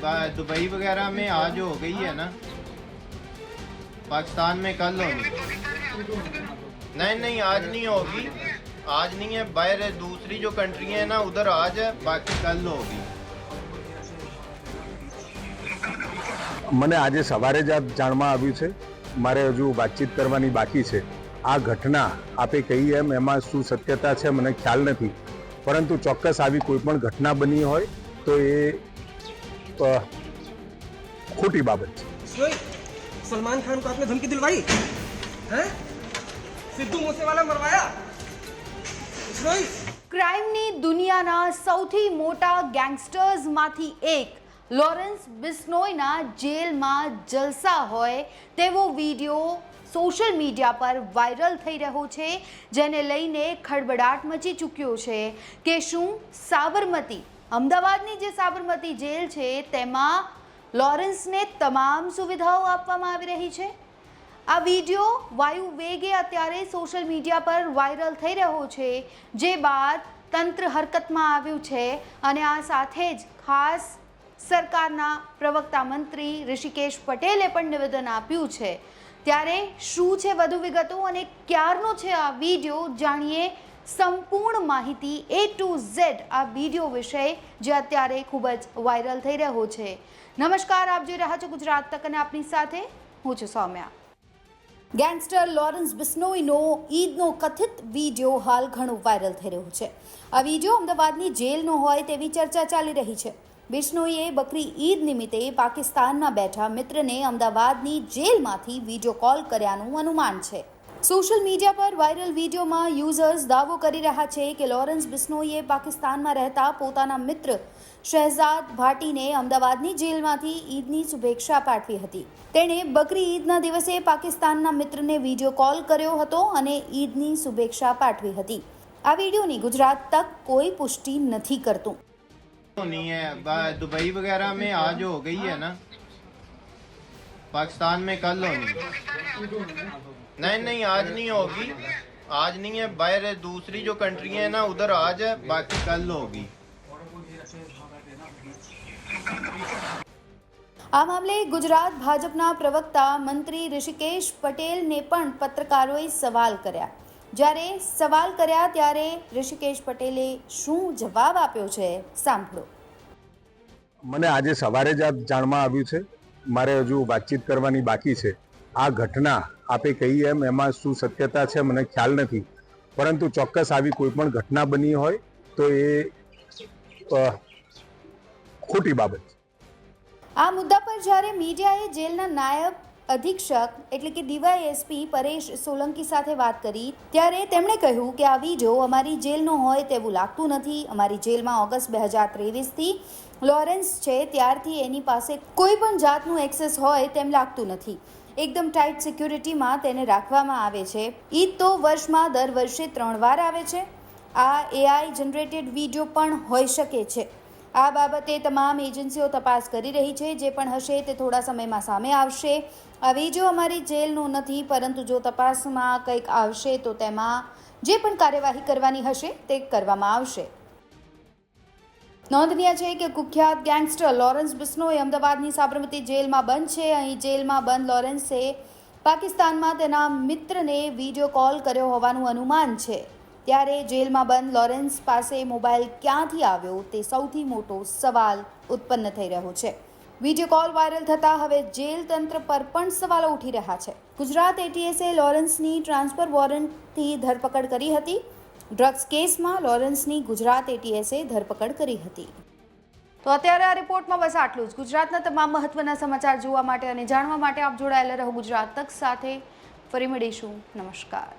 Dubai वगैरह में आज हो गई है ना, पाकिस्तान में कल होगी। नहीं आज नहीं होगी, आज नहीं है। बाहर दूसरी जो कंट्री है ना उधर आज है, बाकी कल होगी। મને આજે સવારે જ જાણવા આવ્યું છે, મારે હજુ વાતચીત કરવાની બાકી છે। આ ઘટના આપે કહી એમ એમાં શું સત્યતા છે મને ખ્યાલ નથી, પરંતુ ચોક્કસ આવી કોઈ પણ ઘટના બની હોય તો એ ખોટી બાબત છે। सलमान खान को आपने धमकी दिलवाई है? सिद्धू मूसेवाला मरवाया? ક્રાઇમની દુનિયાના સૌથી મોટા ગેંગસ્ટર્સમાંથી એક લોરેન્સ બિશ્નોઈના જેલમાં જલસા હોય તેવો વિડીયો સોશિયલ મીડિયા પર વાયરલ થઈ રહ્યો છે, જેને લઈને ખળબળાટ મચી ચૂક્યો છે કે શું સાબરમતી, અમદાવાદની જે સાબરમતી જેલ છે તેમાં લોરેન્સને તમામ સુવિધાઓ આપવામાં આવી રહી છે। આ વિડીયો વાયુ વેગે અત્યારે સોશિયલ મીડિયા પર વાયરલ થઈ રહ્યો છે, જે બાદ તંત્ર હરકતમાં આવ્યું છે અને આ સાથે જ ખાસ સરકારના પ્રવક્તા મંત્રી ઋષિકેશ પટેલે પણ નિવેદન આપ્યું છે। ત્યારે શું છે વધુ વિગતો અને ક્યારનો છે આ વિડીયો, જાણીએ સંપૂર્ણ માહિતી A to Z આ વિડીયો વિશે, જે અત્યારે ખૂબ જ વાયરલ થઈ રહ્યો છે। નમસ્કાર, આપ જોઈ રહ્યા છો ગુજરાત તક અને આપની સાથે હું છું સૌમ્યા। ગેંગસ્ટર લોરેન્સ બિશ્નોઈનો ઈદનો કથિત વિડીયો હાલ ઘણો વાયરલ થઈ રહ્યો છે। આ વિડીયો અમદાવાદની જેલનો હોય તેવી ચર્ચા ચાલી રહી છે। બિશ્નોઈએ બકરી ઈદ નિમિત્તે પાકિસ્તાનના બેઠા મિત્રને અમદાવાદની જેલમાંથી વિડીયો કોલ કર્યાનું અનુમાન છે। સોશિયલ મીડિયા પર વાયરલ વિડીયોમાં યુઝર્સ દાવો કરી રહ્યા છે કે લોરેન્સ બિશ્નોઈએ પાકિસ્તાનમાં રહેતા પોતાના મિત્ર શહેજાદ ભાટીને અમદાવાદની જેલમાંથી ઈદની શુભેચ્છા પાઠવી હતી। તેણે બકરી ઈદના દિવસે પાકિસ્તાનના મિત્રને વિડીયો કોલ કર્યો હતો અને ઈદની શુભેચ્છા પાઠવી હતી। આ વિડીયોની ગુજરાત તક કોઈ પુષ્ટિ નથી કરતું। नहीं है, दुबई वगैरह में आज हो गई है ना, पाकिस्तान में कल होगी। नहीं आज नहीं होगी, आज नहीं है। बाहर दूसरी जो कंट्री है ना उधर आज है, बाकी कल होगी। આ મામલે ગુજરાત ભાજપના પ્રવક્તા મંત્રી ઋષિકેશ પટેલને પણ પત્રકારોએ સવાલ કર્યા। જ્યારે સવાલ કર્યા ત્યારે ઋષિકેશ પટેલે શું જવાબ આપ્યો છે, સાંભળો। મને આજે સવારે જ જાણવા આવ્યું છે, મારે હજુ વાતચીત કરવાની બાકી છે। આ ઘટના આપે કહી એમ એમાં શું સત્યતા છે મને ખ્યાલ નથી, પરંતુ ચોક્કસ આવી કોઈ પણ ઘટના બની હોય તો એ ખોટી બાબત છે। આ મુદ્દા પર જ્યારે મીડિયાએ જેલના નાયબ અધિક્ષક એટલે કે ડીવાયએસપી પરેશ સોલંકી સાથે વાત કરી ત્યારે તેમણે કહ્યું કે આ વિડીયો અમારી જેલનો હોય તેવું લાગતું નથી। અમારી જેલમાં ઓગસ્ટ 2023થી લોરેન્સ છે ત્યારથી એની પાસે કોઈ પણ જાતનું એક્સેસ હોય તેમ લાગતું નથી। એકદમ ટાઈટ સિક્યુરિટીમાં તેને રાખવામાં આવે છે। ઈદ તો વર્ષમાં દર વર્ષે 3 વાર આવે છે। આ AI જનરેટેડ વિડીયો પણ હોઈ શકે છે। આ બાબતે તમામ એજન્સીઓ તપાસ કરી રહી છે। જે પણ હશે તે થોડા સમયમાં સામે આવશે। આ વિડીયો અમારી જેલનો નથી, પરંતુ જો તપાસમાં કંઈક આવશે તો તેમાં જે પણ કાર્યવાહી કરવાની હશે તે કરવામાં આવશે। નોંધનીય છે કે કુખ્યાત ગેંગસ્ટર લોરેન્સ બિશ્નોઈ અમદાવાદની સાબરમતી જેલમાં બંધ છે। અહીં જેલમાં બંધ લોરેન્સે પાકિસ્તાનમાં તેના મિત્રને વિડીયો કોલ કર્યો હોવાનું અનુમાન છે। ત્યારે જેલમાં બંધ લોરેન્સ પાસે મોબાઈલ ક્યાંથી આવ્યો તે સૌથી મોટો સવાલ ઉત્પન્ન થઈ રહ્યો છે। વિડીયો કોલ વાયરલ થતાં હવે જેલ તંત્ર પર પણ સવાલો ઉઠી રહ્યા છે। ગુજરાત એટીએસે લોરેન્સની ટ્રાન્સફર વોરંટથી ધરપકડ કરી હતી। ડ્રગ્સ કેસમાં લોરેન્સની ગુજરાત એટીએસે ધરપકડ કરી હતી। તો અત્યારે આ રિપોર્ટમાં બસ આટલું જ। ગુજરાતના તમામ મહત્વના સમાચાર જોવા માટે અને જાણવા માટે આપ જોડાયેલા રહો ગુજરાત તક સાથે। ફરી મળીશું। નમસ્કાર।